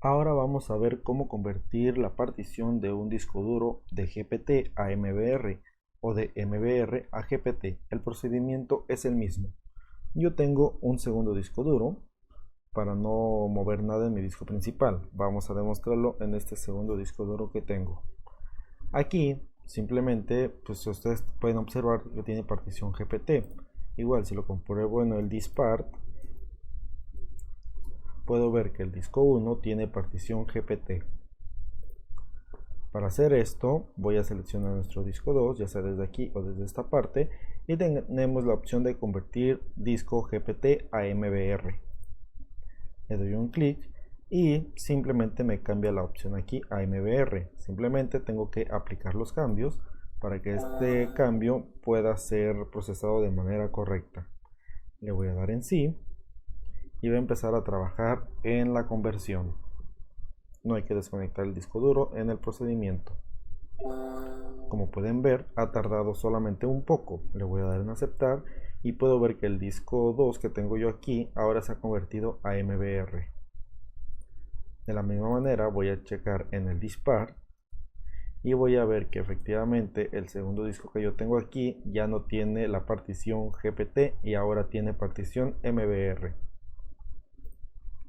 Ahora vamos a ver cómo convertir la partición de un disco duro de GPT a MBR o de MBR a GPT. El procedimiento es el mismo. Yo tengo un segundo disco duro para no mover nada en mi disco principal. Vamos a demostrarlo en este segundo disco duro que tengo. Aquí simplemente, pues ustedes pueden observar que tiene partición GPT. Igual si lo compruebo en el dispart, puedo ver que el disco 1 tiene partición GPT. Para hacer esto, voy a seleccionar nuestro disco 2, ya sea desde aquí o desde esta parte, y tenemos la opción de convertir disco GPT a MBR. Le doy un clic y simplemente me cambia la opción aquí a MBR. Simplemente tengo que aplicar los cambios para que este cambio pueda ser procesado de manera correcta. Le voy a dar en sí y voy a empezar a trabajar en la conversión. No hay que desconectar el disco duro en el procedimiento. Como pueden ver, ha tardado solamente un poco. Le voy a dar en aceptar y puedo ver que el disco 2 que tengo yo aquí ahora se ha convertido a MBR. De la misma manera voy a checar en el dispar y voy a ver que efectivamente el segundo disco que yo tengo aquí ya no tiene la partición GPT y ahora tiene partición MBR.